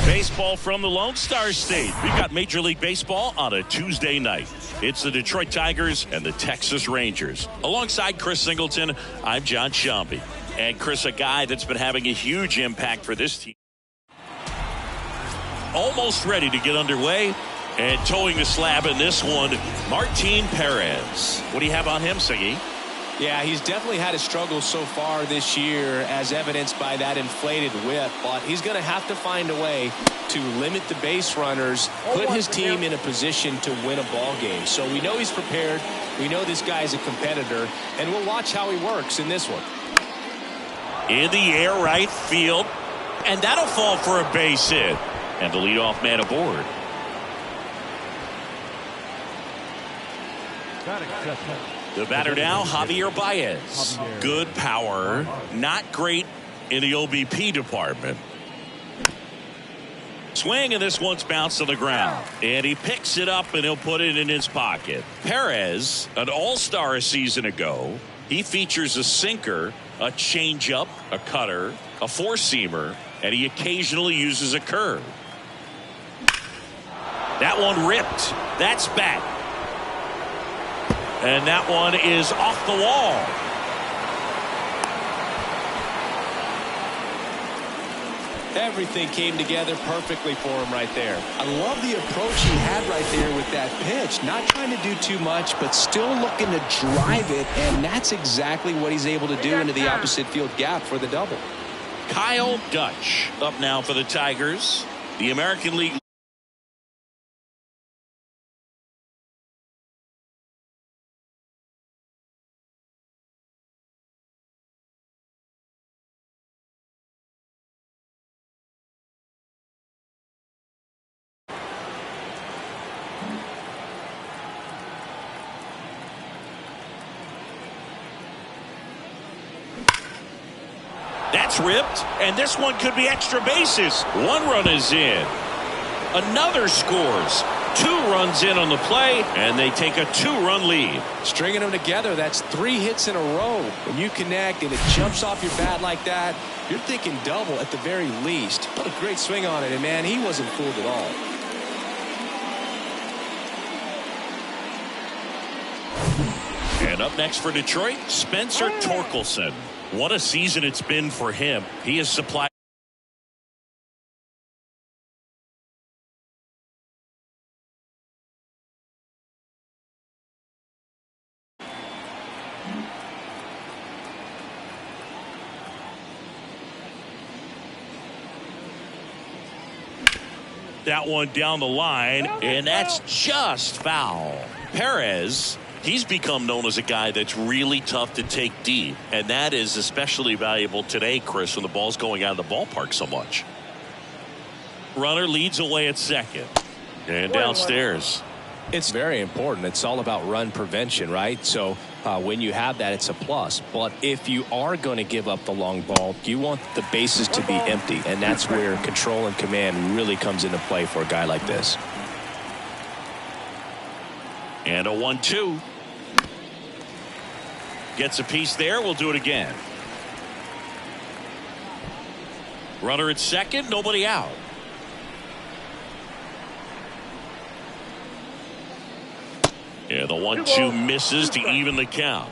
Baseball from the Lone Star State. We've got Major League Baseball on a Tuesday night. It's the Detroit Tigers and the Texas Rangers. Alongside Chris Singleton, I'm John Sciambi. And Chris, a guy that's been having a huge impact for this team. Almost ready to get underway. And towing the slab in this one, Martin Perez. What do you have on him, Siggy? Yeah, he's definitely had a struggle so far this year, as evidenced by that inflated whip. But he's going to have to find a way to limit the base runners, put his team in a position to win a ball game. So we know he's prepared. We know this guy's a competitor, and we'll watch how he works in this one. In the air, right field, and that'll fall for a base hit. And the leadoff man aboard. The batter now, Javier Baez. Good power, not great in the OBP department. Swing, and this one's bounced to the ground. And he picks it up, and he'll put it in his pocket. Perez, an all-star a season ago. He features a sinker, a changeup, a cutter, a four-seamer, and he occasionally uses a curve. That one ripped. That's back. And that one is off the wall. Everything came together perfectly for him right there. I love the approach he had right there with that pitch. Not trying to do too much, but still looking to drive it, and that's exactly what he's able to do into the opposite field gap for the double. Kyle Dutch up now for the Tigers. The American League. That's ripped, and this one could be extra bases. One run is in. Another scores. 2 runs in on the play, and they take a 2-run lead. Stringing them together, that's 3 hits in a row. When you connect and it jumps off your bat like that, you're thinking double at the very least. What a great swing on it, and man, he wasn't fooled at all. And up next for Detroit, Spencer Torkelson. What a season it's been for him. He has supplied. That one down the line, and that's just foul. Perez, he's become known as a guy that's really tough to take deep, and that is especially valuable today, Chris, when the ball's going out of the ballpark so much. Runner leads away at second, and downstairs. It's very important. It's all about run prevention, right? So when you have that, it's a plus. But if you are going to give up the long ball, you want the bases to be empty, and that's where control and command really comes into play for a guy like this. And a 1-2. Gets a piece there. We'll do it again. Runner at second. Nobody out. Yeah, the 1-2 misses to even the count.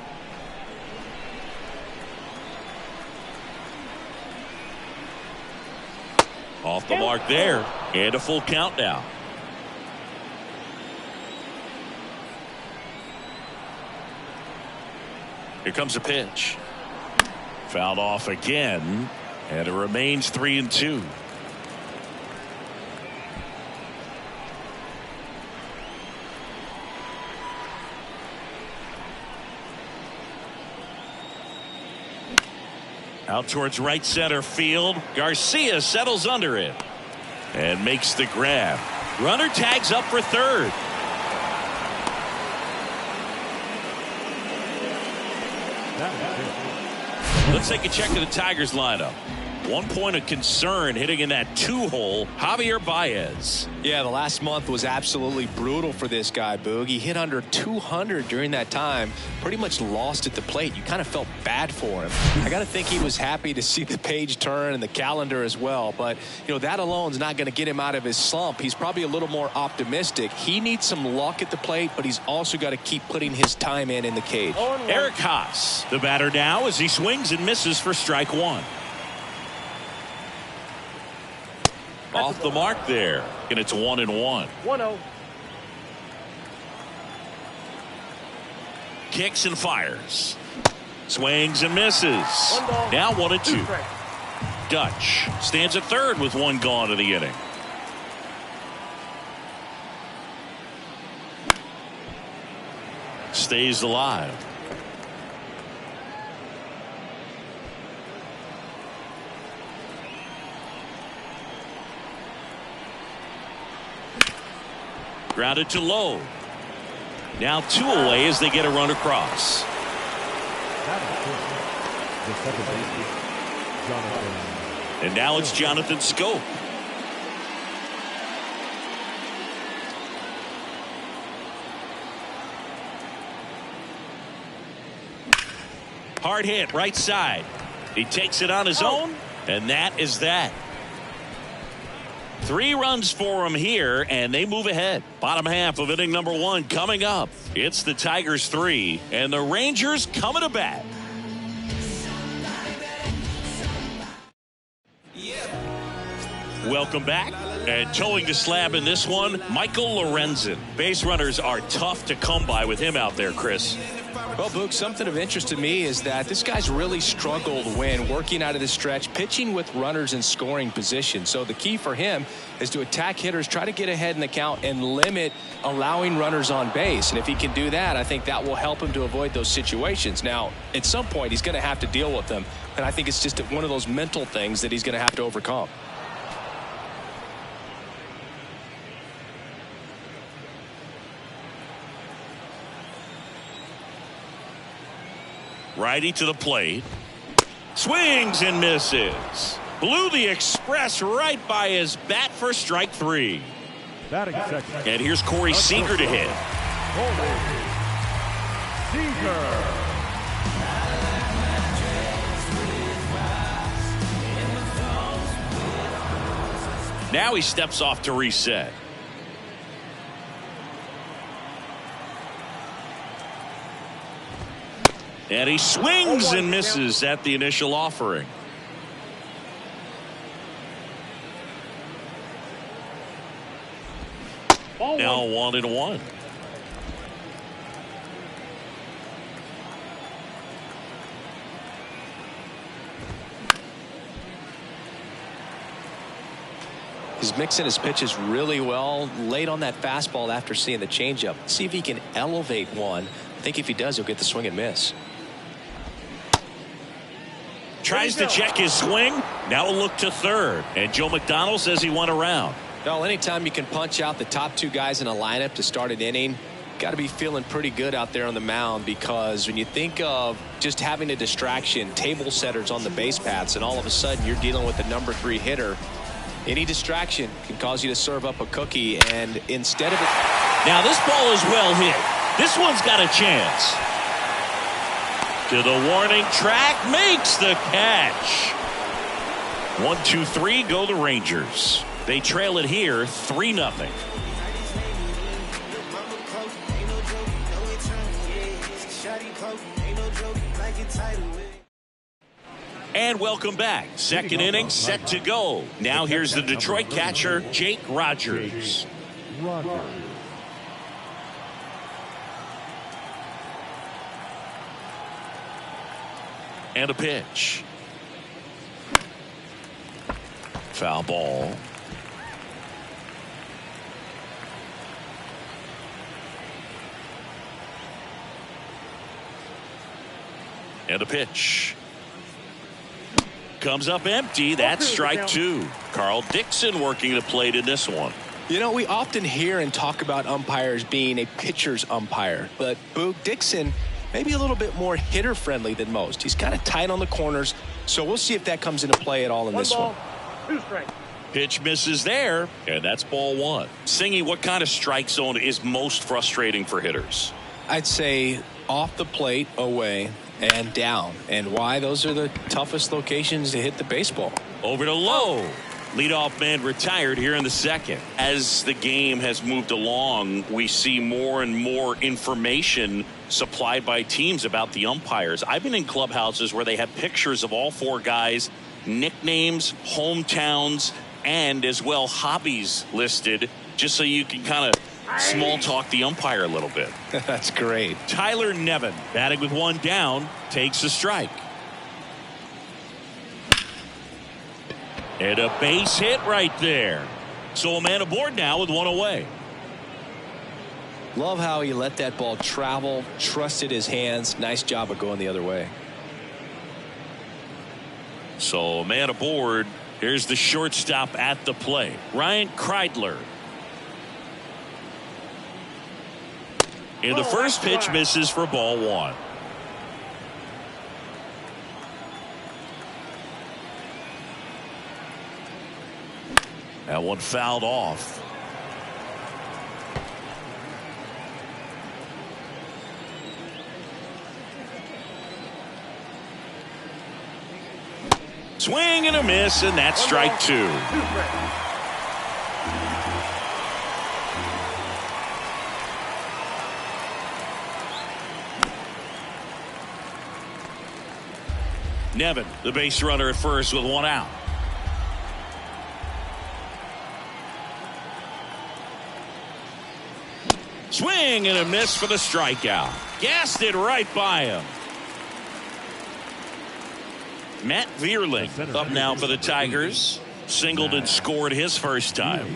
Off the mark there. And a full count now. Here comes a pitch. Fouled off again, and it remains 3-2. Out towards right center field. Garcia settles under it and makes the grab. Runner tags up for third. Let's take a check of the Tigers lineup. 1 point of concern hitting in that 2-hole, Javier Baez. Yeah, the last month was absolutely brutal for this guy, Boog. He hit under 200 during that time, pretty much lost at the plate. You kind of felt bad for him. I got to think he was happy to see the page turn and the calendar as well. But, that alone is not going to get him out of his slump. He's probably a little more optimistic. He needs some luck at the plate, but he's also got to keep putting his time in the cage. Eric Haas, the batter now as he swings and misses for strike one. Off the mark there, and it's 1-1. 1-0. Kicks and fires. Swings and misses. Now 1-2. Dutch stands at third with one gone in the inning. Stays alive. Grounded to low. Now 2 away as they get a run across. And now it's Jonathan Schoop. Hard hit right side. He takes it on his own, and that is that. 3 runs for him here, and they move ahead. Bottom half of inning number 1 coming up. It's the Tigers 3, and the Rangers coming to bat. Welcome back. And towing the slab in this one, Michael Lorenzen. Base runners are tough to come by with him out there, Chris. Well, Boog, something of interest to me is that this guy's really struggled when working out of the stretch, pitching with runners in scoring position. So the key for him is to attack hitters, try to get ahead in the count, and limit allowing runners on base. And if he can do that, I think that will help him to avoid those situations. Now, at some point, he's going to have to deal with them. And I think it's just one of those mental things that he's going to have to overcome. Righty to the plate. Swings and misses. Blew the express right by his bat for strike 3. And here's Corey Seager to hit. Now he steps off to reset. And he swings and misses at the initial offering. Now 1-1. He's mixing his pitches really well, late on that fastball after seeing the changeup. See if he can elevate one. I think if he does, he'll get the swing and miss. Tries to check his swing. Now a look to third. And Joe McDonald says he went around. Well, anytime you can punch out the top 2 guys in a lineup to start an inning, got to be feeling pretty good out there on the mound, because when you think of just having a distraction, table setters on the base paths, and all of a sudden you're dealing with the number 3 hitter, any distraction can cause you to serve up a cookie. And instead of it, now this ball is well hit. This one's got a chance. To the warning track, makes the catch. 1, 2, 3 go the Rangers. They trail it here 3-0. And welcome back. Second inning set to go. Now here's the Detroit catcher, Jake Rogers. And a pitch. Foul ball. And a pitch. Comes up empty. That's strike 2. Carl Dixon working the plate in this one. You know, we often hear and talk about umpires being a pitcher's umpire, but Boog Dixon maybe a little bit more hitter friendly than most. He's kind of tight on the corners, So we'll see if that comes into play at all in this one. 2 strikes. Pitch misses there, and that's ball 1. Singy, what kind of strike zone is most frustrating for hitters? I'd say off the plate, away, and down. And why? Those are the toughest locations to hit the baseball. Over to Lowe. Leadoff man retired here in the second. As the game has moved along, we see more and more information supplied by teams about the umpires. I've been in clubhouses where they have pictures of all 4 guys, nicknames, hometowns, and as well hobbies listed, just so you can kind of small talk the umpire a little bit. That's great. Tyler Nevin, batting with 1 down, takes a strike. And a base hit right there. So a man aboard now with 1 away. Love how he let that ball travel, trusted his hands. Nice job of going the other way. So a man aboard. Here's the shortstop at the plate, Ryan Kreidler. And the first pitch misses for ball 1. That one fouled off. Swing and a miss, and that's strike 2. 2 strikes. Nevin, the base runner at first with 1 out. Swing and a miss for the strikeout. Gassed it right by him. Matt Vierling up now for the Tigers. Singled and scored his first time.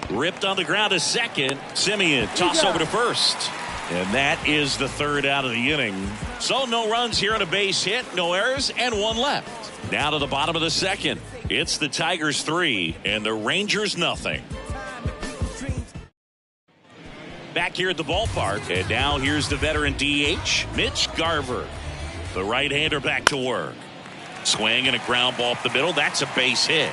Ripped on the ground to second. Simeon toss over to first. And that is the 3rd out of the inning. So no runs here on a base hit, no errors, and 1 left. Now to the bottom of the second. It's the Tigers 3 and the Rangers nothing. Back here at the ballpark, and now here's the veteran DH, Mitch Garver. The right-hander back to work. Swing and a ground ball up the middle. That's a base hit.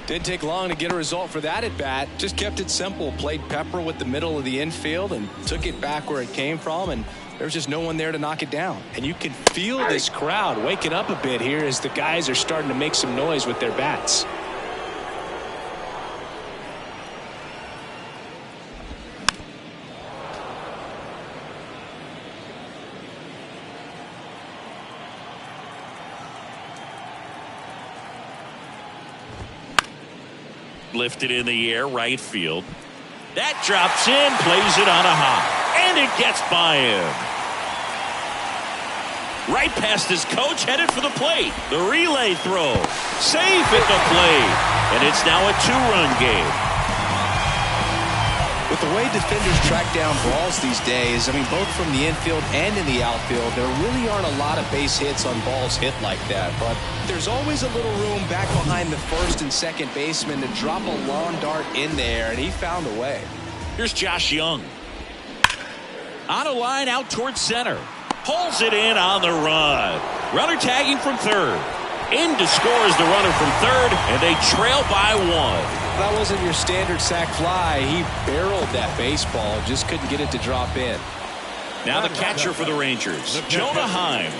Didn't take long to get a result for that at bat. Just kept it simple. Played pepper with the middle of the infield and took it back where it came from. And there was just no one there to knock it down. And you can feel this crowd waking up a bit here as the guys are starting to make some noise with their bats. Lifted in the air, right field. That drops in, plays it on a hop, and it gets by him. Right past his coach, headed for the plate. The relay throw, safe at the plate, and it's now a 2-run game. With the way defenders track down balls these days, I mean, both from the infield and in the outfield, there really aren't a lot of base hits on balls hit like that. But there's always a little room back behind the first and second baseman to drop a lawn dart in there, and he found a way. Here's Josh Young. On a line out towards center. Pulls it in on the run. Runner tagging from third. In to score is the runner from third, and they trail by 1. That wasn't your standard sac fly. He barreled that baseball, just couldn't get it to drop in. Now the catcher for the Rangers, Jonah Heim.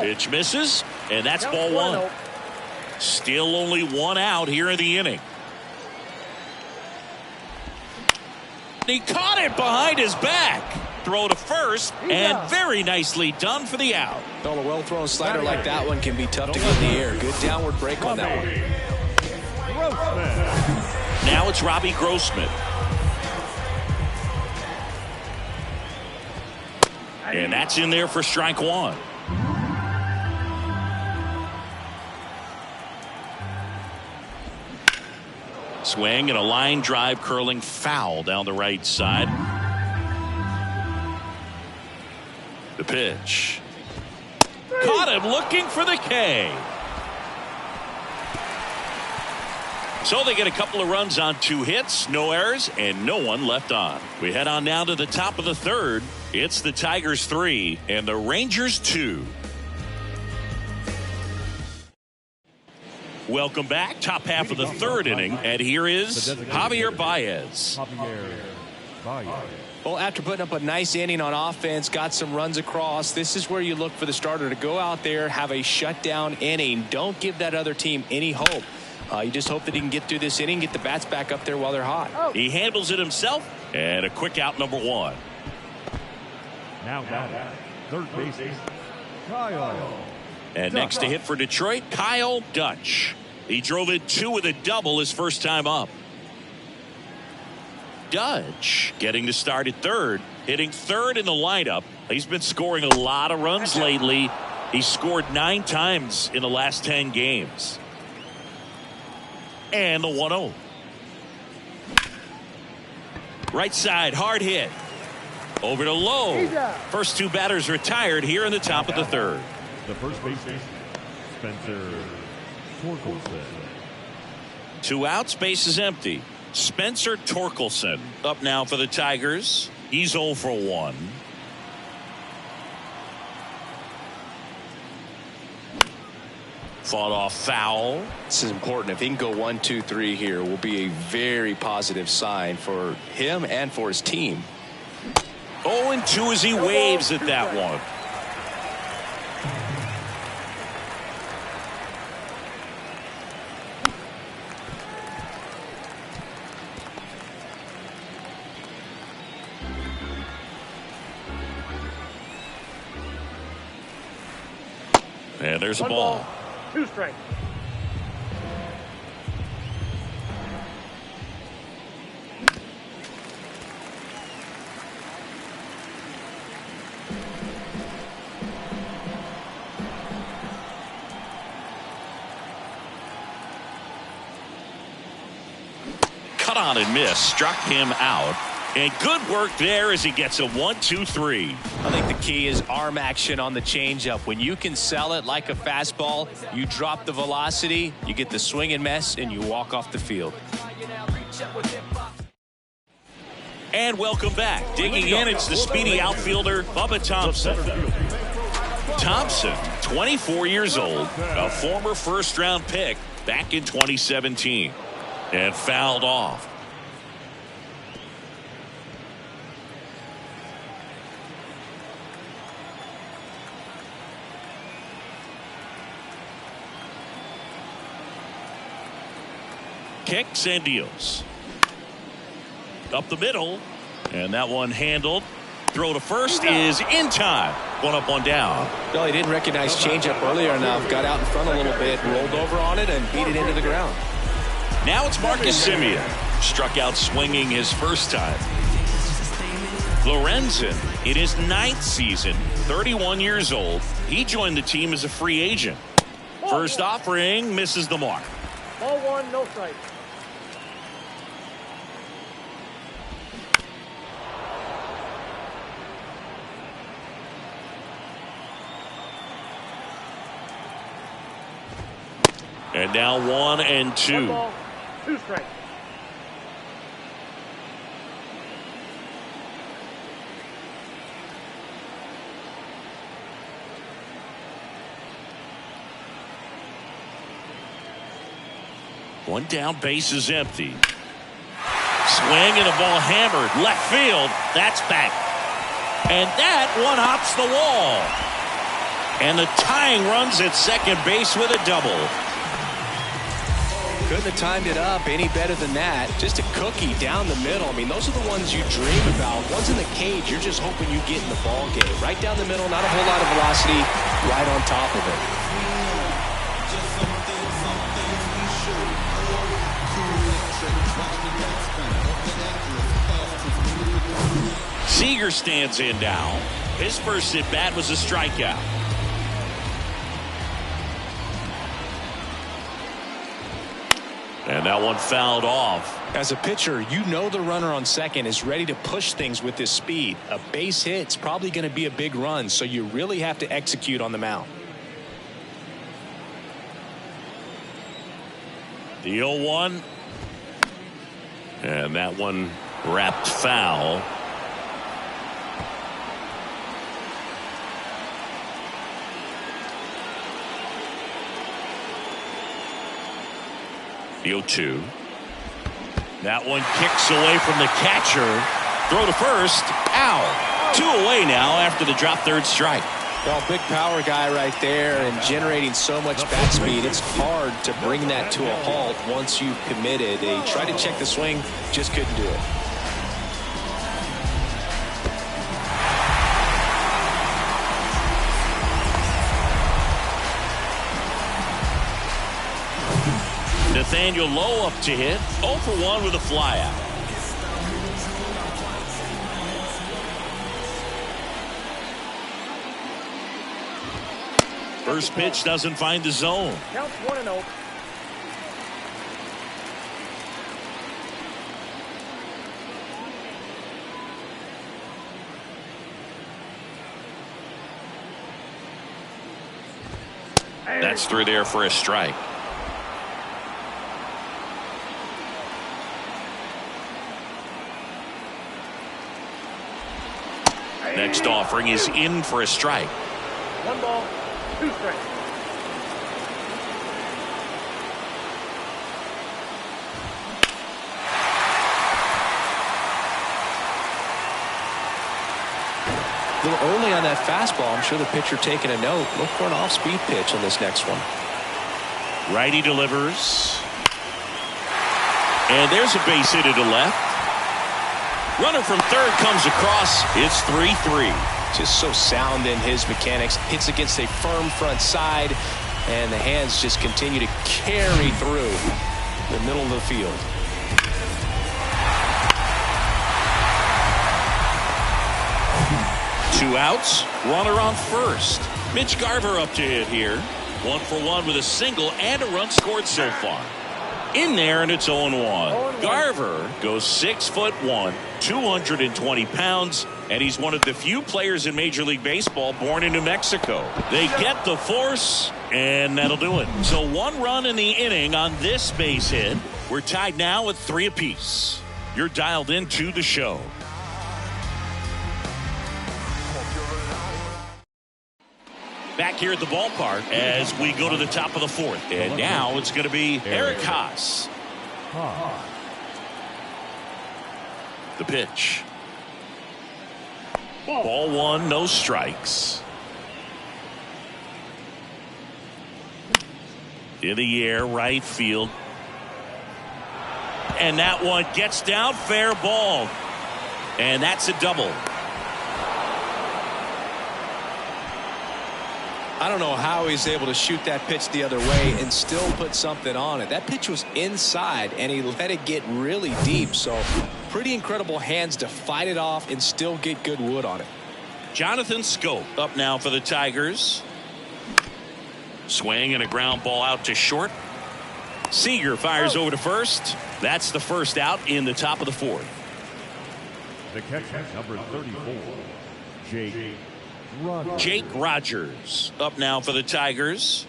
Pitch misses, and that's ball 1. Still only 1 out here in the inning. He caught it behind his back. Throw to first, and very nicely done for the out. Well, a well-thrown slider like that one can be tough to get in the air. Good downward break on that one. Now it's Robbie Grossman. And that's in there for strike 1. Swing and a line drive curling foul down the right side. pitch. Caught him looking for the K. So they get a couple of runs on 2 hits, no errors, and no one left on. We head on now to the top of the third. It's the Tigers 3 and the Rangers 2. Welcome back. Top half of the third inning, and here is Javier Baez. Well, after putting up a nice inning on offense, got some runs across, this is where you look for the starter to go out there, have a shutdown inning. Don't give that other team any hope. You just hope that he can get through this inning, get the bats back up there while they're hot. He handles it himself, and a quick out, number 1. Now third base, Kyle. And next to hit for Detroit, Kyle Dutch. He drove in 2 with a double his first time up. Dutch getting the start at third, hitting third in the lineup. He's been scoring a lot of runs lately. He scored 9 times in the last 10 games. And the 1-0. Right side, hard hit. Over to Lowe. First 2 batters retired here in the top of the third. The first baseman, Spencer Torkelson. 2 outs, base is empty. Spencer Torkelson up now for the Tigers. He's 0 for 1. Fought off foul. This is important. If he can go 1, 2, 3 here, will be a very positive sign for him and for his team. 0-2 as he waves at that one. And there's a ball. 2 strikes. Cut on and miss. Struck him out. And good work there as he gets a 1-2-3. I think the key is arm action on the changeup. When you can sell it like a fastball, you drop the velocity, you get the swing and miss, and you walk off the field. And welcome back. Digging in, it's the speedy outfielder, Bubba Thompson. Thompson, 24 years old, a former first-round pick back in 2017. And fouled off. Kicks and deals. Up the middle. And that one handled. Throw to first is in time. 1 up, 1 down. Well, he didn't recognize changeup earlier enough. Got out in front a little bit, rolled over on it, and beat it into the ground. Now it's Marcus Semien. Struck out swinging his first time. Lorenzen in his 9th season, 31 years old. He joined the team as a free agent. First offering misses the mark. Ball 1, no strike. And now 1-2. 1 ball, 2 strikes. One down, base is empty. Swing and a ball hammered left field. That's back. And that one hops the wall. And the tying runs at second base with a double. Couldn't have timed it up any better than that. Just a cookie down the middle. I mean, those are the ones you dream about. Ones in the cage, you're just hoping you get in the ball game. Right down the middle, not a whole lot of velocity, right on top of it. Seager stands in now. His first at bat was a strikeout. And that one fouled off. As a pitcher, you know the runner on second is ready to push things with his speed. A base hit's probably going to be a big run, so you really have to execute on the mound. The 0-1. And that one wrapped foul. The 0-2. That one kicks away from the catcher. Throw to first. Ow. 2 away now after the drop third strike. Well, big power guy right there and generating so much bat speed. It's hard to bring that to a halt once you've committed. They tried to check the swing, just couldn't do it. Nathaniel Lowe up to hit. 0 for 1 with a flyout. First pitch doesn't find the zone. Counts 1-0. That's through there for a strike. Next offering is in for a strike. 1 ball, 2 strikes. A little early on that fastball. I'm sure the pitcher taking a note. Look for an off-speed pitch on this next one. Righty delivers. And there's a base hit to the left. Runner from third comes across. It's 3-3. Just so sound in his mechanics. Hits against a firm front side, and the hands just continue to carry through the middle of the field. Two outs. Runner on first. Mitch Garver up to hit here. 1 for 1 with a single and a run scored so far. In there, and it's 0-1. Garver goes 6'1", 220 pounds, and he's one of the few players in Major League Baseball born in New Mexico. They get the force, and that'll do it. So 1 run in the inning on this base hit. We're tied now at 3 apiece. You're dialed into the show. Back here at the ballpark as we go to the top of the 4th. And now it's going to be Eric Haas. The pitch. Ball 1, no strikes. In the air, right field. And that one gets down, fair ball. And that's a double. I don't know how he's able to shoot that pitch the other way and still put something on it. That pitch was inside, and he let it get really deep. So pretty incredible hands to fight it off and still get good wood on it. Jonathan Schoop up now for the Tigers. Swing and a ground ball out to short. Seager fires over to first. That's the first out in the top of the 4th. The catcher, number 34, Jake Rogers up now for the Tigers.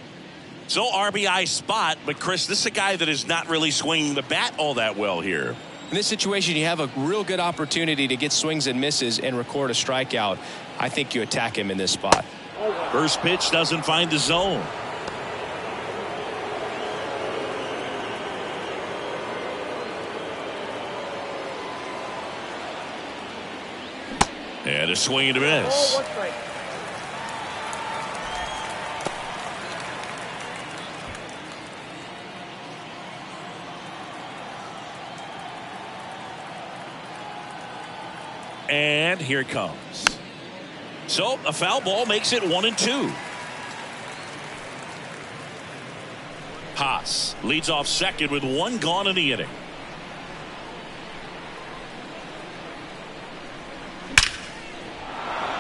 So RBI spot, but Chris, this is a guy that is not really swinging the bat all that well here. In this situation, you have a real good opportunity to get swings and misses and record a strikeout. I think you attack him in this spot. First pitch doesn't find the zone. And a swing and a miss. 1 strike. And here it comes. So a foul ball makes it 1-2. Haas leads off second with 1 gone in the inning.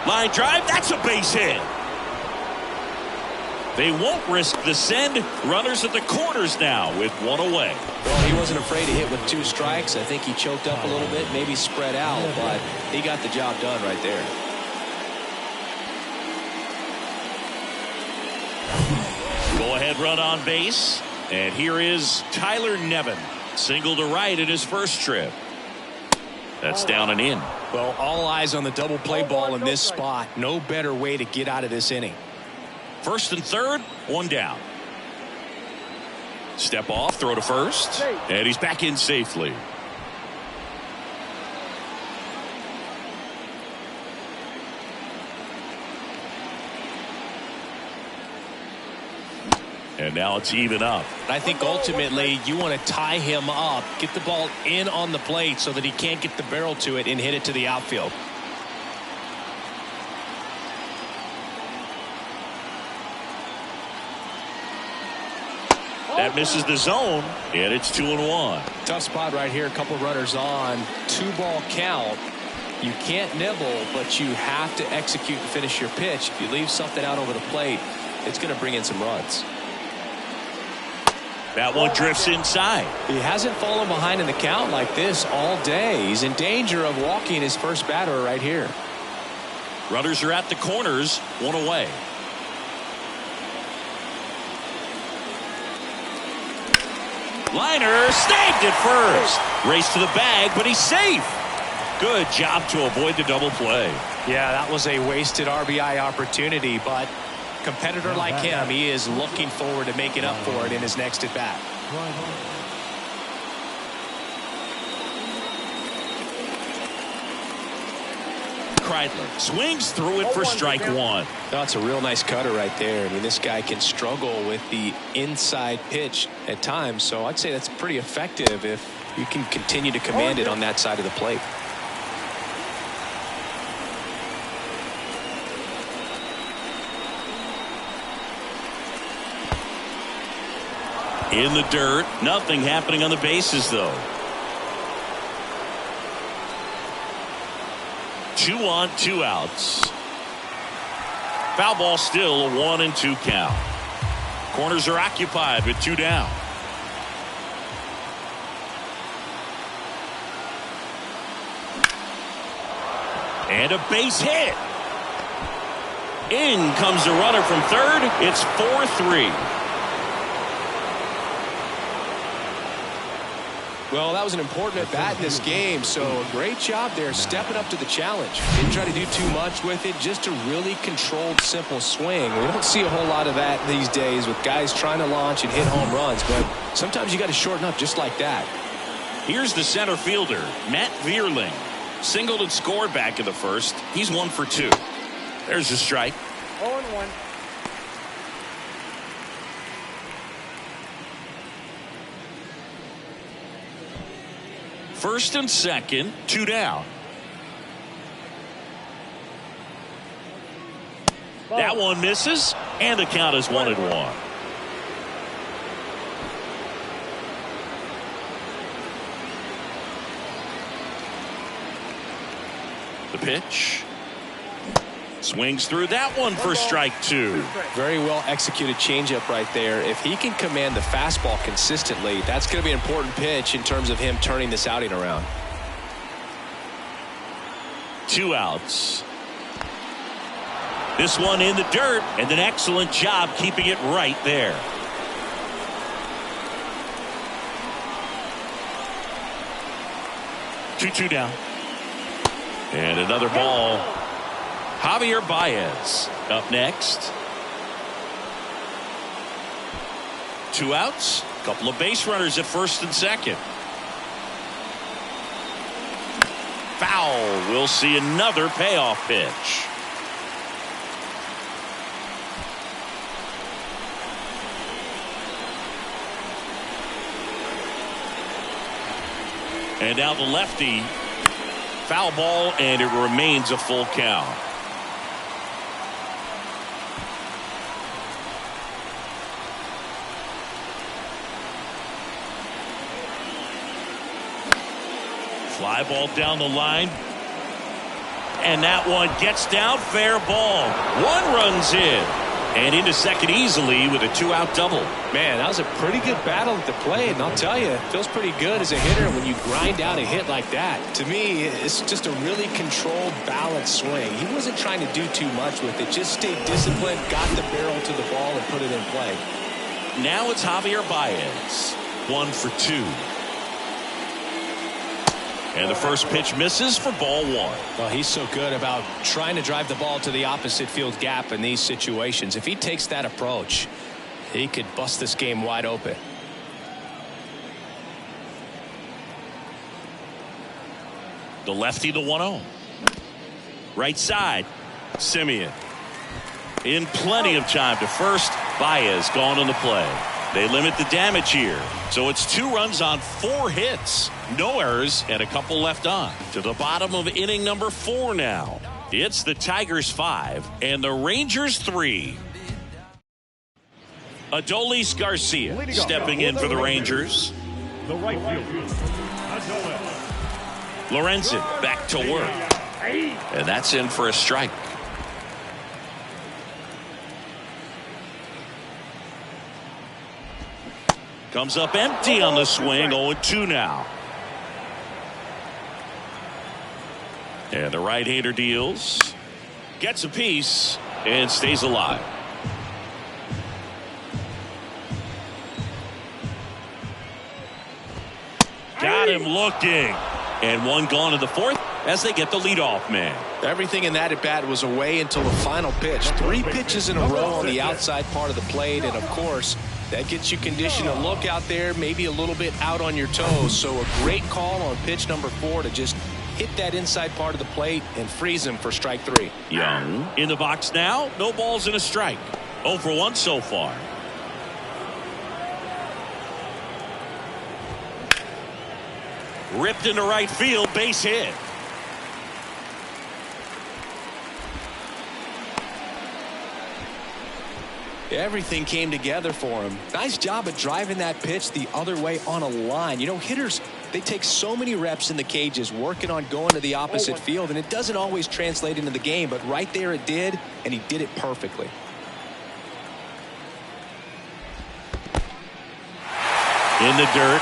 Line drive, that's a base hit. They won't risk the send. Runners at the corners now with one away. Well, he wasn't afraid to hit with 2 strikes. I think he choked up a little bit, maybe spread out, but he got the job done right there. Go ahead run on base. And here is Tyler Nevin. Single to right in his first trip. That's down and in. Well, all eyes on the double play ball in this spot. No better way to get out of this inning. First and third, one down. Step off, throw to first. And he's back in safely. And now it's even up. I think ultimately you want to tie him up, get the ball in on the plate so that he can't get the barrel to it and hit it to the outfield. That misses the zone, and it's 2-1. Tough spot right here. A couple runners on. 2-ball count. You can't nibble, but you have to execute and finish your pitch. If you leave something out over the plate, it's going to bring in some runs. That one drifts inside. He hasn't fallen behind in the count like this all day. He's in danger of walking his first batter right here. Runners are at the corners, one away. Liner snagged at first. Race to the bag, but he's safe. Good job to avoid the double play. Yeah, that was a wasted RBI opportunity, but competitor like him, he is looking forward to making up for it in his next at bat. Kreidler swings through it for strike one. That's a real nice cutter right there. I mean, this guy can struggle with the inside pitch at times, so I'd say that's pretty effective if you can continue to command it on that side of the plate. In the dirt, nothing happening on the bases though. 2 on, 2 outs. Foul ball still a 1-2 count. Corners are occupied with 2 down. And a base hit. In comes the runner from third. It's 4-3. Well, that was an important at bat in this game, so a great job there stepping up to the challenge. Didn't try to do too much with it, just a really controlled, simple swing. We don't see a whole lot of that these days with guys trying to launch and hit home runs, but sometimes you got to shorten up just like that. Here's the center fielder, Matt Vierling. Singled and scored back in the first. He's 1 for 2. There's a strike. 0-1. First and second, 2 down. That one misses, and the count is 1-1. The pitch. Swings through that one for strike 2. Very well executed changeup right there. If he can command the fastball consistently, that's going to be an important pitch in terms of him turning this outing around. 2 outs. This one in the dirt, and an excellent job keeping it right there. Two down. And another ball. Javier Baez up next. 2 outs. Couple of base runners at first and second. Foul. We'll see another payoff pitch. And now the lefty. Foul ball, and it remains a full count. Fly ball down the line. And that one gets down, fair ball. 1 run's in. And into second easily with a 2-out double. Man, that was a pretty good battle at the plate, and I'll tell you, it feels pretty good as a hitter when you grind out a hit like that. To me, it's just a really controlled, balanced swing. He wasn't trying to do too much with it, just stayed disciplined, got the barrel to the ball, and put it in play. Now it's Javier Baez. 1 for 2. And the first pitch misses for ball 1. Well, he's so good about trying to drive the ball to the opposite field gap in these situations. If he takes that approach, he could bust this game wide open. The lefty to 1-0. Right side, Semien. In plenty of time to first. Baez gone on the play. They limit the damage here. So it's 2 runs on 4 hits. No errors and a couple left on. To the bottom of inning number 4 now. It's the Tigers 5 and the Rangers 3. Adolis Garcia stepping in for the Rangers. The right fielder, Adolis. Lorenzen back to work. And that's in for a strike. Comes up empty on the swing. 0-2 now. And the right-hander deals. Gets a piece and stays alive. Got him looking. And one gone in the 4th as they get the leadoff man. Everything in that at bat was away until the final pitch. 3 pitches in a row on the outside part of the plate, and of course that gets you conditioned to look out there, maybe a little bit out on your toes. So a great call on pitch number 4 to just hit that inside part of the plate and freeze him for strike 3. Young in the box now. No balls and a strike. 0 for 1 so far. Ripped into right field, base hit. Everything came together for him. Nice job of driving that pitch the other way on a line. You know, hitters, they take so many reps in the cages working on going to the opposite field, and it doesn't always translate into the game, but right there it did, and he did it perfectly. In the dirt.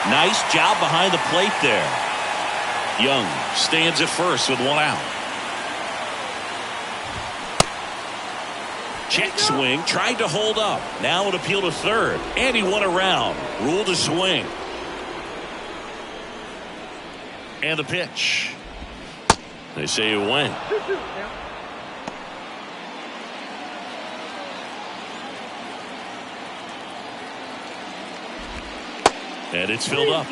Nice job behind the plate there. Young stands at first with 1 out. Check swing, tried to hold up. Now an appeal to third, and he won around. Ruled a swing. And the pitch. They say it went. And it's filled up.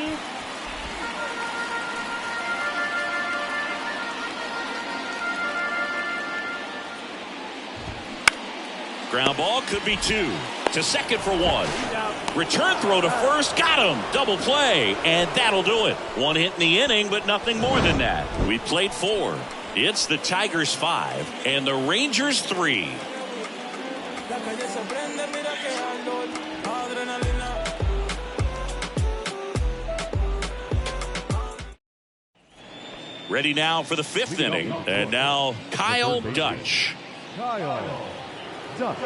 Ground ball could be 2. To second for 1. Return throw to first. Got him. Double play. And that'll do it. 1 hit in the inning, but nothing more than that. We played 4. It's the Tigers 5 and the Rangers 3. Ready now for the 5th inning. And now Kyle Dutch. Kyle Dutch.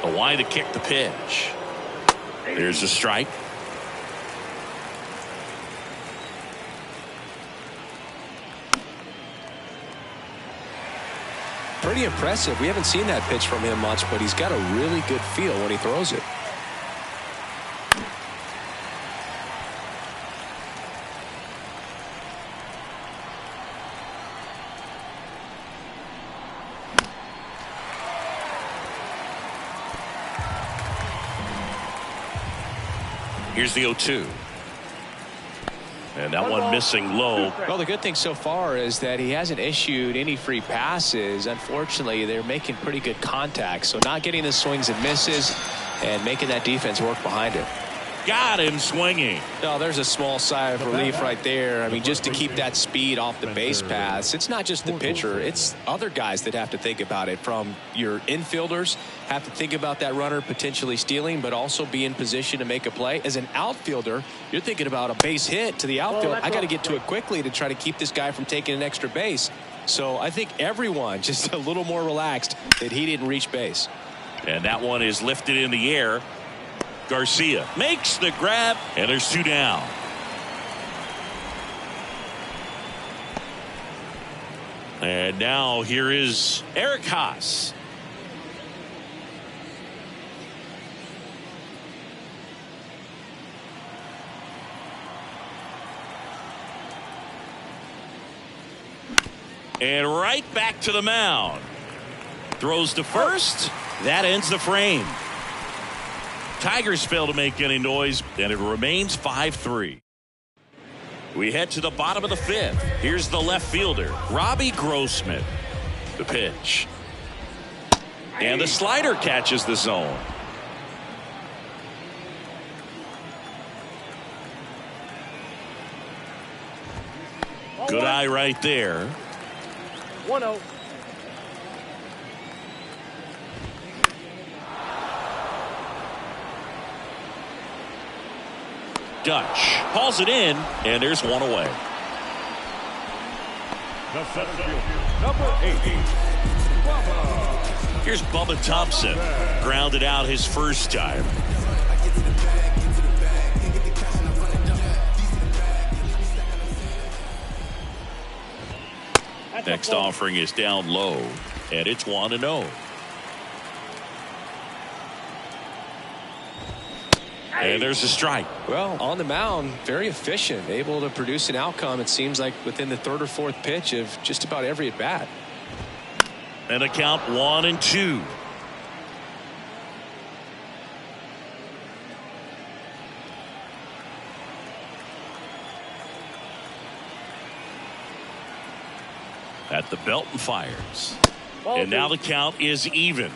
A wide to kick the pitch. There's a strike. Pretty impressive. We haven't seen that pitch from him much, but he's got a really good feel when he throws it. Here's the 0-2. And that one missing low. Well, the good thing so far is that he hasn't issued any free passes. Unfortunately, they're making pretty good contact. So not getting the swings and misses and making that defense work behind it. Got him swinging. Oh, there's a small sigh of relief right there. I mean, just to keep that speed off the base paths. It's not just the pitcher. It's other guys that have to think about it. From your infielders have to think about that runner potentially stealing, but also be in position to make a play. As an outfielder, you're thinking about a base hit to the outfield. I got to get to it quickly to try to keep this guy from taking an extra base. So I think everyone just a little more relaxed that he didn't reach base. And that one is lifted in the air. Garcia makes the grab, and there's 2 down. And now here is Eric Haas. And right back to the mound. Throws to first. That ends the frame. Tigers fail to make any noise, and it remains 5-3. We head to the bottom of the 5th. Here's the left fielder, Robbie Grossman. The pitch. And the slider catches the zone. Good eye right there. 1-0. Dutch hauls it in, and there's 1 away. The center fielder, number 8. Here's Bubba Thompson. Grounded out his first time. Next offering is down low, and it's 1-0. And there's a strike. Well, on the mound, very efficient, able to produce an outcome, it seems like, within the 3rd or 4th pitch of just about every at bat. And a count 1-2. At the belt and fires. And now the count is even.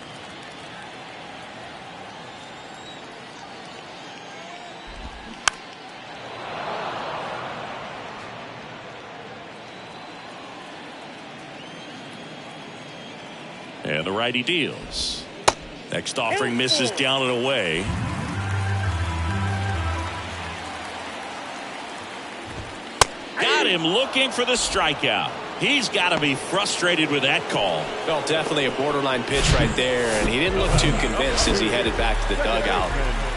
And the righty deals. Next offering misses down and away. Got him looking for the strikeout. He's got to be frustrated with that call. Well, definitely a borderline pitch right there, and he didn't look too convinced as he headed back to the dugout.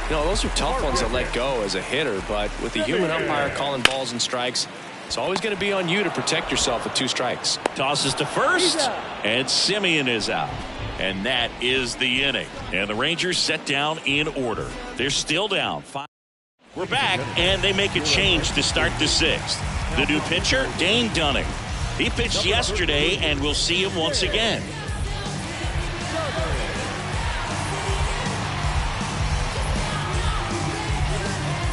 You know, those are tough ones to let go as a hitter, but with the human umpire calling balls and strikes, it's always going to be on you to protect yourself with 2 strikes. Tosses to first, and Simeon is out. And that is the inning. And the Rangers set down in order. They're still down 5. We're back, and they make a change to start the 6th. The new pitcher, Dane Dunning. He pitched yesterday, and we'll see him once again.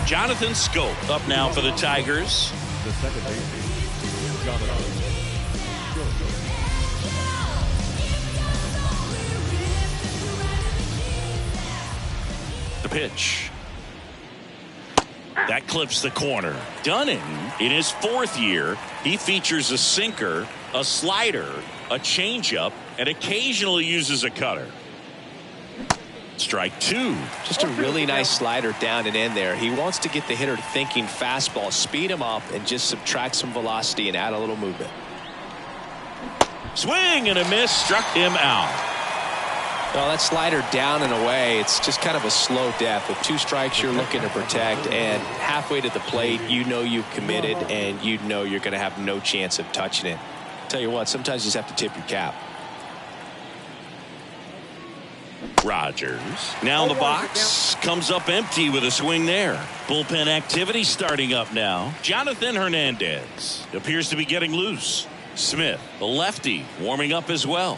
Jonathan Schoop up now for the Tigers. The second baseman, Jonathan. The pitch. That clips the corner. Dunning, in his 4th year, he features a sinker, a slider, a changeup, and occasionally uses a cutter. Strike 2. Just a really nice slider down and in there. He wants to get the hitter thinking fastball, speed him up, and just subtract some velocity and add a little movement. Swing and a miss, struck him out. Well, that slider down and away, it's just kind of a slow death. With 2 strikes you're looking to protect, and halfway to the plate, you know you've committed, and you know you're going to have no chance of touching it. Tell you what, sometimes you just have to tip your cap. Rogers now in the box, comes up empty with a swing there. Bullpen activity starting up now. Jonathan Hernandez appears to be getting loose. Smith, the lefty, warming up as well.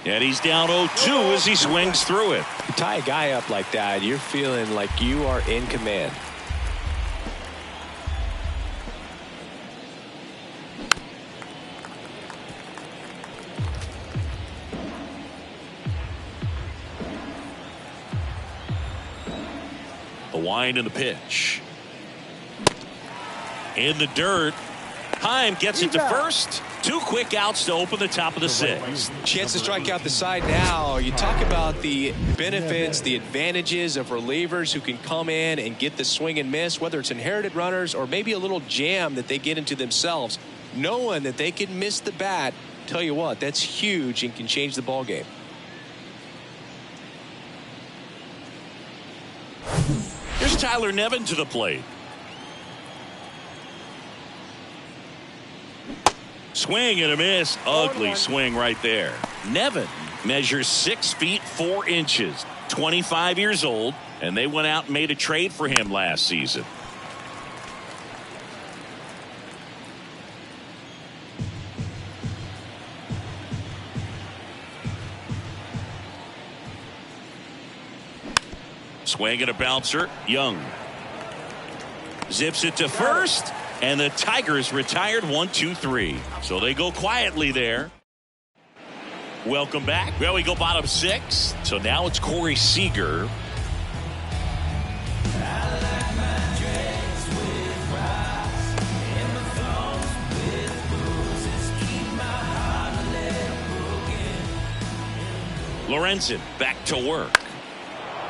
And he's down 0-2 as he swings through it. You tie a guy up like that, you're feeling like you are in command. The wind and the pitch. In the dirt. Heim gets it to first. 2 quick outs to open the top of the 6th. Chance to strike out the side now. You talk about the benefits, the advantages of relievers who can come in and get the swing and miss, whether it's inherited runners or maybe a little jam that they get into themselves. Knowing that they can miss the bat, tell you what, that's huge and can change the ball game. Here's Tyler Nevin to the plate. Swing and a miss. Ugly swing right there. Nevin measures 6 feet 4 inches. 25 years old, and they went out and made a trade for him last season. Swing and a bouncer. Young zips it to first. And the Tigers retired 1-2-3. So they go quietly there. Welcome back. Well, we go bottom 6. So now it's Corey Seager. Lorenzen back to work.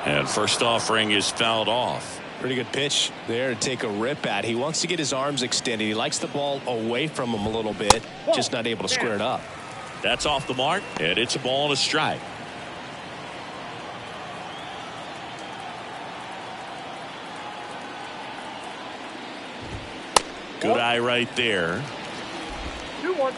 And first offering is fouled off. Pretty good pitch there to take a rip at. He wants to get his arms extended. He likes the ball away from him a little bit, just not able to square it up. That's off the mark, and it's a ball and a strike. Good eye right there. 2-1.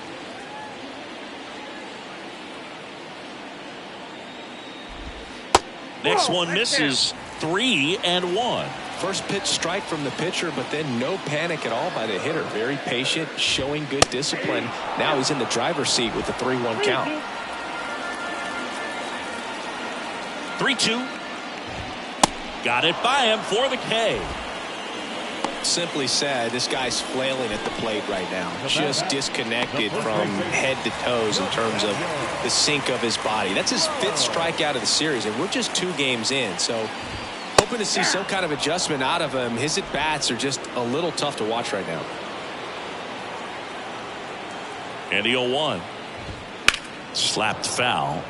Next one misses. 3-1. First pitch strike from the pitcher, but then no panic at all by the hitter. Very patient, showing good discipline. Now he's in the driver's seat with the 3-1 count. 3-2. Got it by him for the K. Simply said, this guy's flailing at the plate right now. Just disconnected from head to toes in terms of the sink of his body. That's his 5th strikeout of the series, and we're just 2 games in. So hoping to see some kind of adjustment out of him. His at-bats are just a little tough to watch right now. And the 0-1. Slapped foul.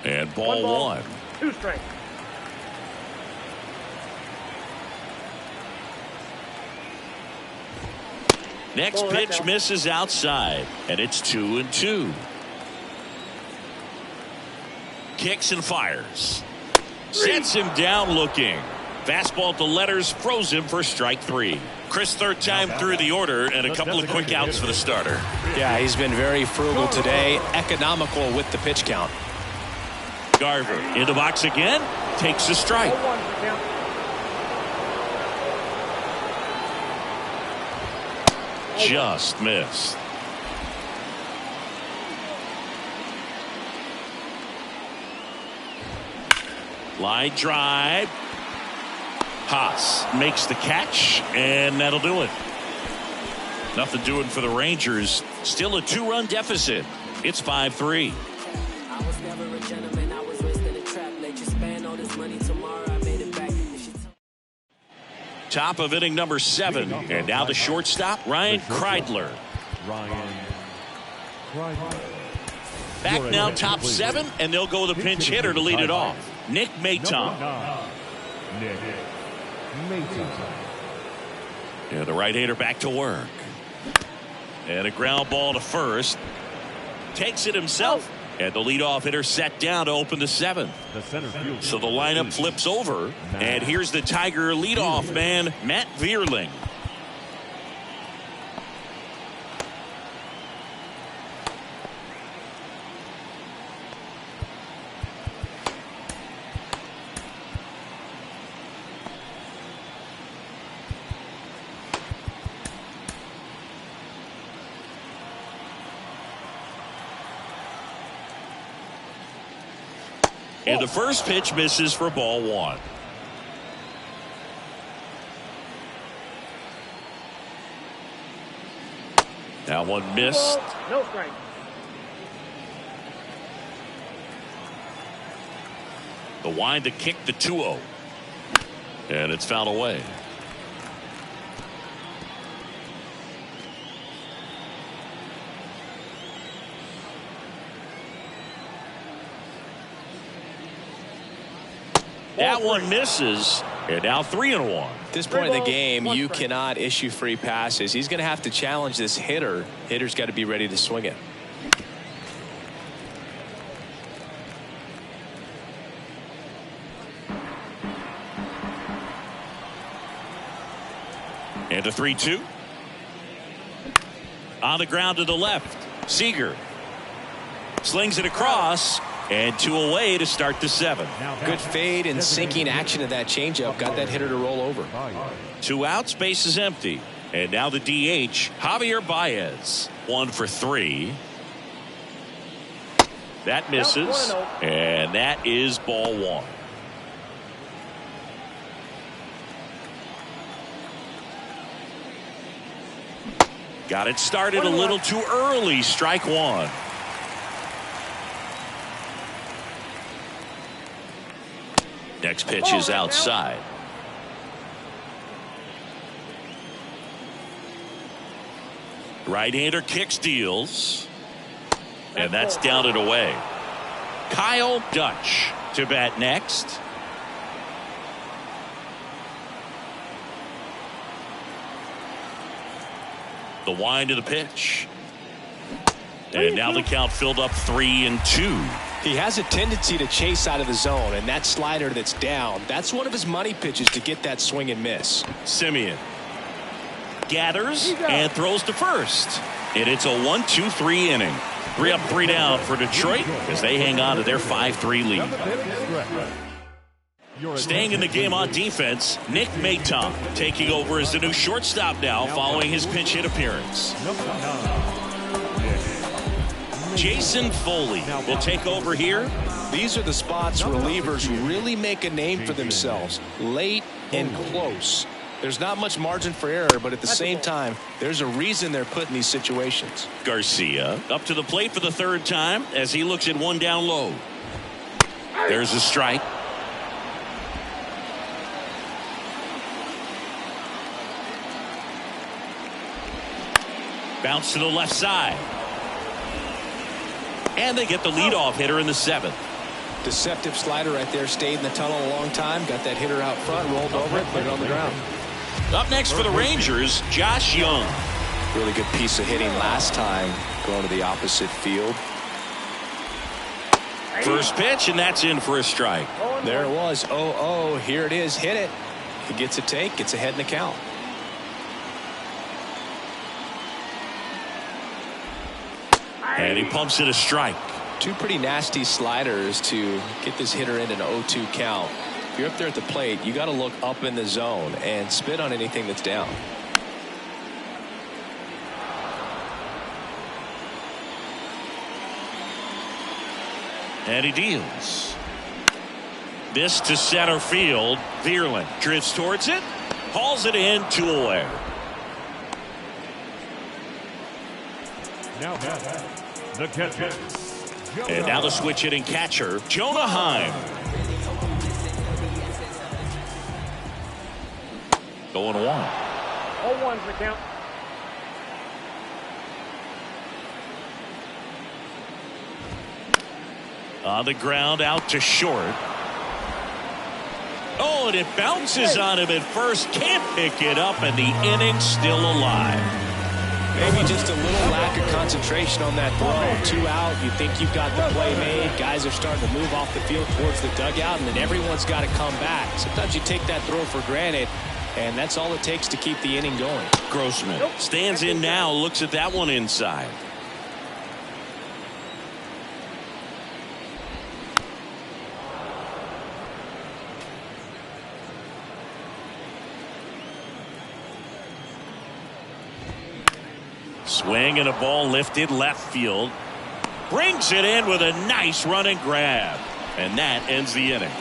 And ball 1. 2 strikes. Next pitch misses outside, and it's 2-2. Kicks and fires. Sets him down looking. Fastball to letters, froze him for strike 3. Chris, 3rd time through the order, and a couple of quick outs for the starter. Yeah, he's been very frugal today, economical with the pitch count. Garver in the box again, takes a strike. 0-1 count. Just missed. Line drive. Haas makes the catch, and that'll do it. Nothing doing for the Rangers. Still a 2-run deficit. It's 5-3. I was never a gentleman. I was raised in a trap. Let you spend all this money tomorrow. I made it back. Top of inning number 7, and now the shortstop, Ryan Kreidler. Back now, top 7, and they'll go with a pinch hitter to lead it off. Nick Maton. Yeah, the right-hander back to work. And a ground ball to first. Takes it himself. And the leadoff hitter set down to open the 7th. So the lineup flips over. And here's the Tiger leadoff man, Matt Vierling. And the first pitch misses for ball 1. That one missed. No strike. The wind to kick the 2-0. And it's fouled away. That one misses, and now 3-1. At this point in the game, you cannot issue free passes. He's going to have to challenge this hitter. Hitter's got to be ready to swing it. And a 3-2. On the ground to the left. Seager slings it across, and 2 away to start the 7th. Good fade and sinking action of that changeup got that hitter to roll over. 2 outs, base is empty. And now the DH, Javier Baez. 1 for 3. That misses, and that is ball 1. Got it started a little too early. Strike 1. Next pitch is outside. Right-hander kicks, deals. And that's down and away. Kyle Dutch to bat next. The wind of the pitch. And now the count filled up 3-2. He has a tendency to chase out of the zone, and that slider that's down, that's one of his money pitches to get that swing and miss. Simeon gathers and throws to first. And it's a 1-2-3 inning. 3 up, 3 down for Detroit as they hang on to their 5-3 lead. Staying in the game on defense, Nick Maton taking over as the new shortstop now following his pinch hit appearance. Jason Foley will take over here. These are the spots relievers really make a name for themselves. Late and close. There's not much margin for error, but at the same time, there's a reason they're put in these situations. Garcia up to the plate for the 3rd time as he looks at 1 down low. There's a strike. Bounce to the left side. And they get the leadoff hitter in the 7th. Deceptive slider right there. Stayed in the tunnel a long time. Got that hitter out front. Rolled over it. Put it on the ground. Up next for the Rangers, Josh Young. Really good piece of hitting last time. Going to the opposite field. First pitch, and that's in for a strike. There it was. 0-0. Here it is. Hit it. He gets a take. Gets ahead in the count. And he pumps it a strike. 2 pretty nasty sliders to get this hitter in an 0-2 count. If you're up there at the plate, you got to look up in the zone and spit on anything that's down. And he deals. This to center field. Vierling drifts towards it. Hauls it in, 2 away. Now the catcher. And now the switch hitting catcher, Jonah Heim. Going 1. 0-1's the count. On the ground, out to short. Oh, and it bounces on him at first. Can't pick it up, and the inning's still alive. Maybe just a little lack of concentration on that throw. 2 out. You think you've got the play made. Guys are starting to move off the field towards the dugout, and then everyone's got to come back. Sometimes you take that throw for granted, and that's all it takes to keep the inning going. Grossman stands in now, looks at that one inside. Swing and a ball lifted left field. Brings it in with a nice run and grab. And that ends the inning.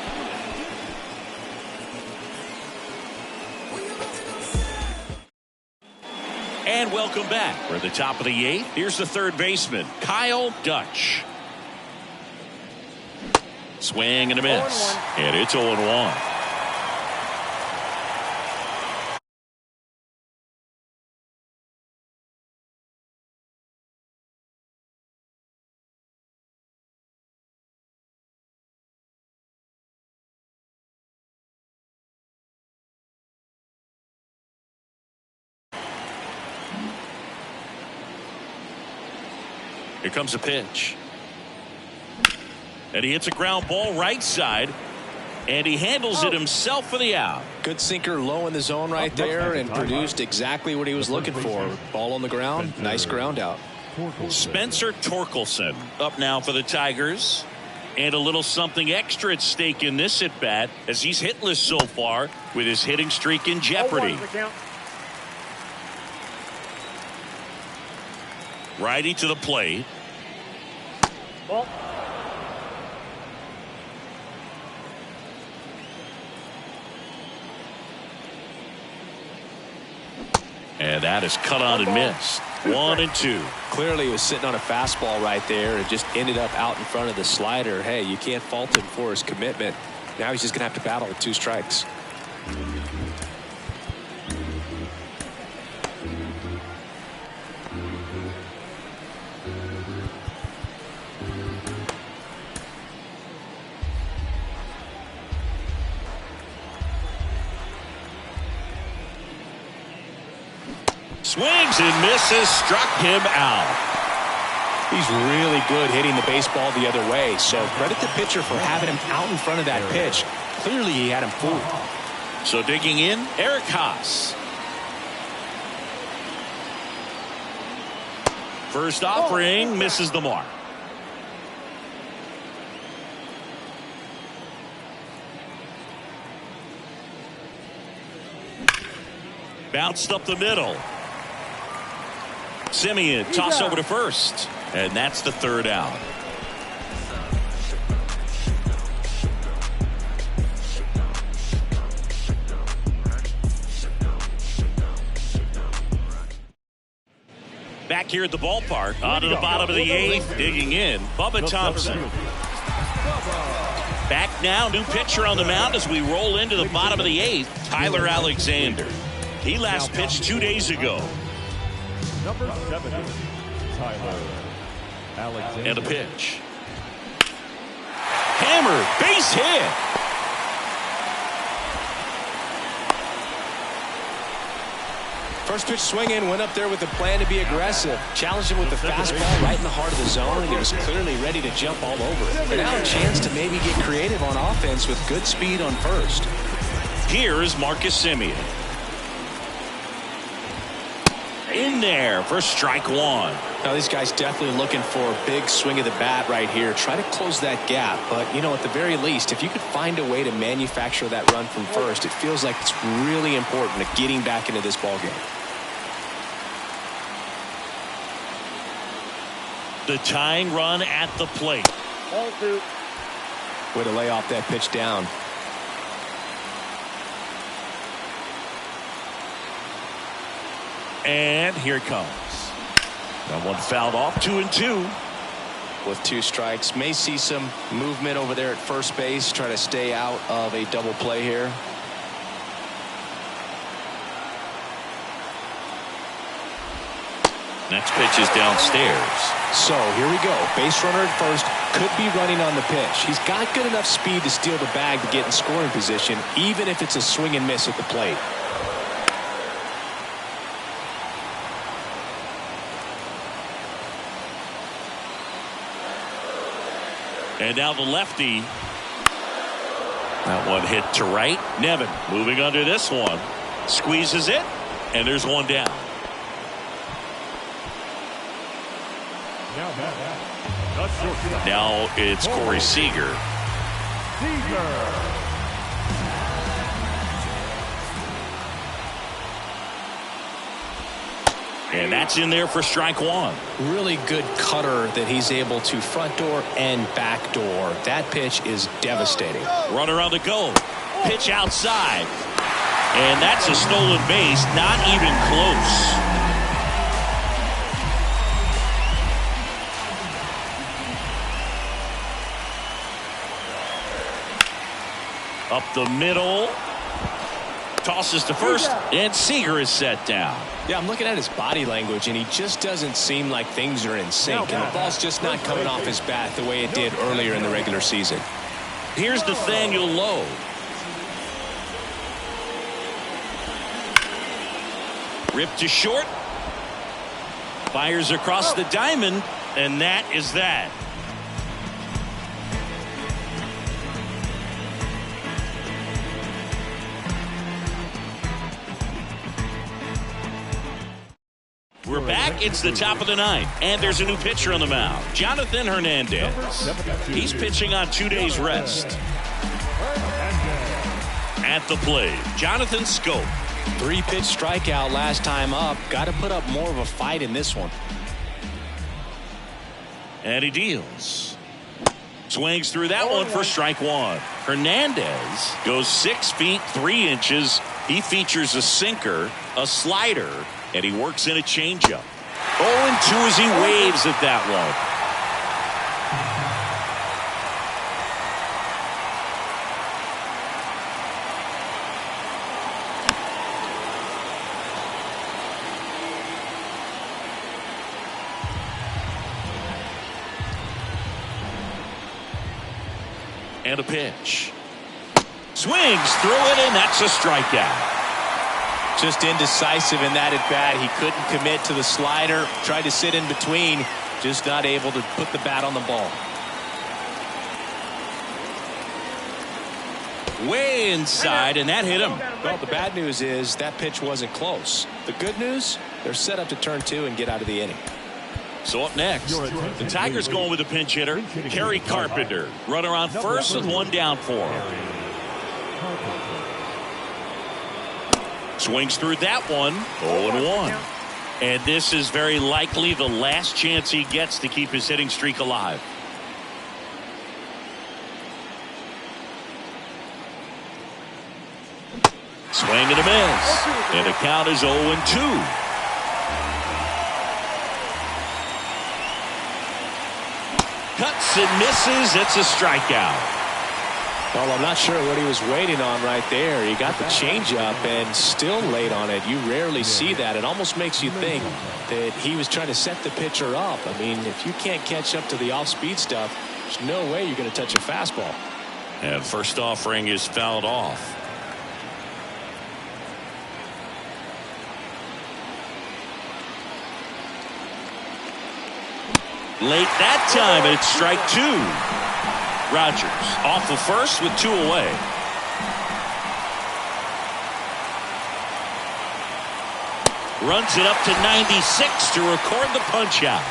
And welcome back. We're at the top of the 8th. Here's the 3rd baseman, Kyle Dutch. Swing and a miss. And it's 0-1. Here comes a pitch. And he hits a ground ball right side. And he handles it himself for the out. Good sinker low in the zone right there and produced exactly what he was looking for. Ball on the ground. Nice ground out. Spencer Torkelson up now for the Tigers. And a little something extra at stake in this at bat as he's hitless so far with his hitting streak in jeopardy. Righty to the plate. Ball. And that is cut on and missed. 1-2. Clearly he was sitting on a fastball right there and just ended up out in front of the slider. Hey, you can't fault him for his commitment. Now he's just going to have to battle with 2 strikes. Swings and misses, struck him out. He's really good hitting the baseball the other way, so credit the pitcher for having him out in front of that pitch. Clearly he had him fooled. So digging in, Eric Haas. First offering misses the mark. Bounced up the middle. Simeon toss over to first, and that's the 3rd out. Back here at the ballpark, on to the bottom of the 8th, digging in, Bubba Thompson. Back now, new pitcher on the mound as we roll into the bottom of the 8th, Tyler Alexander. He last pitched 2 days ago. Number 70, Tyler Alexander. And a pitch. Hammered, base hit. First pitch swinging, went up there with the plan to be aggressive. Challenged him with the fastball right in the heart of the zone, and he was clearly ready to jump all over it. And now a chance to maybe get creative on offense with good speed on first. Here is Marcus Simeon. In there for strike 1. Now this guy's definitely looking for a big swing of the bat right here. Try to close that gap, but you know, at the very least, if you could find a way to manufacture that run from first, it feels like it's really important to getting back into this ball game. The tying run at the plate. Ball 2. Way to lay off that pitch down. And here it comes. That one fouled off. 2-2. With 2 strikes, may see some movement over there at first base. Try to stay out of a double play here. Next pitch is downstairs. So here we go. Base runner at first, could be running on the pitch. He's got good enough speed to steal the bag to get in scoring position, even if it's a swing and miss at the plate. And now the lefty. That one hit to right. Nevin moving under this one. Squeezes it. And there's one down. Now it's Corey Seager. And that's in there for strike 1. Really good cutter that he's able to front door and back door. That pitch is devastating. Runner on the go. Pitch outside. And that's a stolen base. Not even close. Up the middle. Tosses to first, and Seager is set down. Yeah, I'm looking at his body language, and he just doesn't seem like things are in sync, and the ball's just not coming off his bat the way it did earlier in the regular season. Here's Nathaniel Lowe. Ripped to short. Fires across the diamond, and that is that. We're back. It's the top of the ninth, and there's a new pitcher on the mound, Jonathan Hernandez. He's pitching on 2 days rest. At the plate, Jonathan Schoop. 3-pitch strikeout last time up. Got to put up more of a fight in this one. And he deals. Swings through that one for strike one. Hernandez goes 6 feet 3 inches. He features a sinker, a slider, and he works in a changeup. 0-2 as he waves at that one. And a pitch. Swings through it, and that's a strikeout. Just indecisive in that at bat. He couldn't commit to the slider. Tried to sit in between. Just not able to put the bat on the ball. Way inside, and that hit him. Well, the bad news is that pitch wasn't close. The good news, they're set up to turn 2 and get out of the inning. So up next, the Tigers going with a pinch hitter, Kerry Carpenter. Runner on first with 1 down for him. Swings through that one. 0-1. And this is very likely the last chance he gets to keep his hitting streak alive. Swing and a miss. And the count is 0-2. Cuts and misses. It's a strikeout. Well, I'm not sure what he was waiting on right there. He got the changeup and still late on it. You rarely see that. It almost makes you think that he was trying to set the pitcher up. I mean, if you can't catch up to the off-speed stuff, there's no way you're going to touch a fastball. And first offering is fouled off. Late that time, and it's strike 2. Rogers off the first with 2 away. Runs it up to 96 to record the punch out.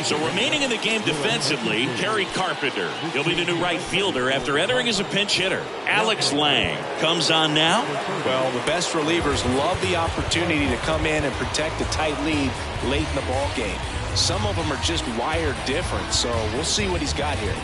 So remaining in the game defensively, Kerry Carpenter. He'll be the new right fielder after entering as a pinch hitter. Alex Lang comes on now. Well, the best relievers love the opportunity to come in and protect a tight lead late in the ball game. Some of them are just wired different, so we'll see what he's got here.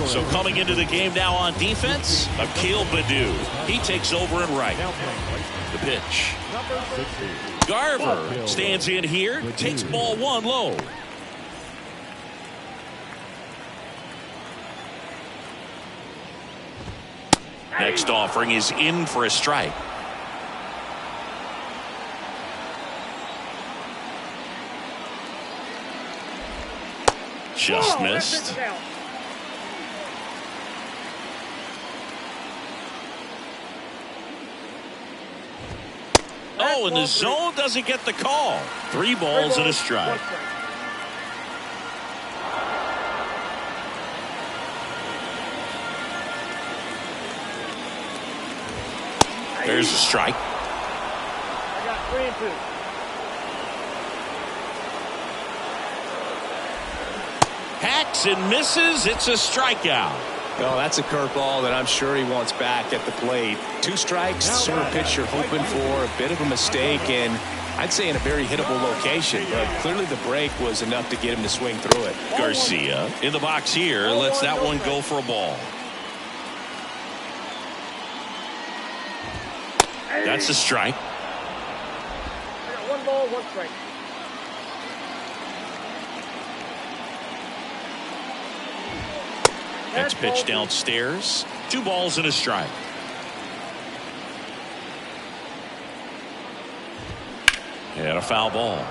So coming into the game now on defense, Akil Baddoo. He takes over and right. The pitch. Garver stands in here, takes ball 1 low. Next offering is in for a strike. Just missed. Oh, and the zone doesn't get the call. 3 balls and a strike. There's a strike. I got 3 and 2. Hacks and misses. It's a strikeout. Oh, that's a curveball that I'm sure he wants back at the plate. 2 strikes, center pitcher hoping for a bit of a mistake, and I'd say in a very hittable location, but clearly the break was enough to get him to swing through it. Garcia in the box here lets that one go for a ball. That's a strike. I got 1 ball, 1 strike. Next pitch downstairs. 2 balls and a strike. And a foul ball.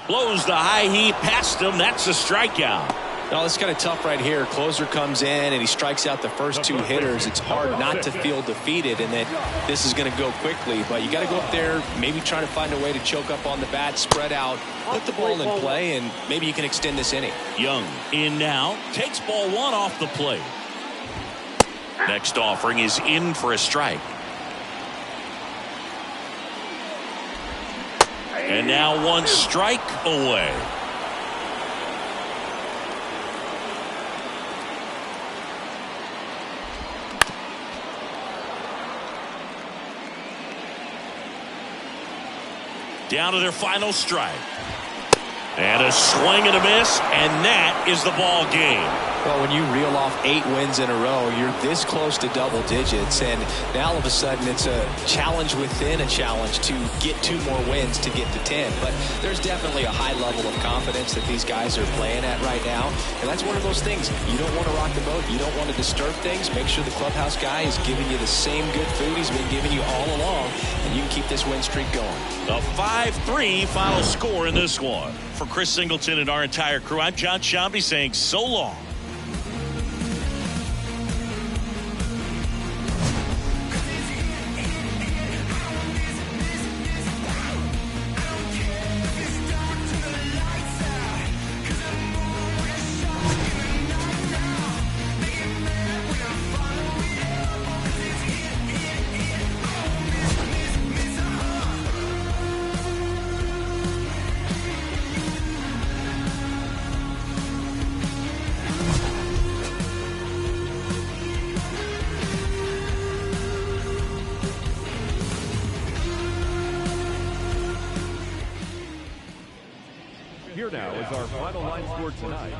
Blows the high heat past him. That's a strikeout. No, it's kind of tough right here. Closer comes in and he strikes out the first 2 hitters. It's hard not to feel defeated and that this is going to go quickly. But you got to go up there, maybe try to find a way to choke up on the bat, spread out, put the ball in play, and maybe you can extend this inning. Young in now. Takes ball 1 off the plate. Next offering is in for a strike. And now 1 strike away. Down to their final strike. And a swing and a miss, and that is the ball game. Well, when you reel off 8 wins in a row, you're this close to double digits, and now all of a sudden it's a challenge within a challenge to get 2 more wins to get to 10. But there's definitely a high level of confidence that these guys are playing at right now, and that's one of those things. You don't want to rock the boat. You don't want to disturb things. Make sure the clubhouse guy is giving you the same good food he's been giving you all along, and you can keep this win streak going. A 5-3 final score in this one. For Chris Singleton and our entire crew, I'm John Sciambi saying so long. Here now is our final line score tonight.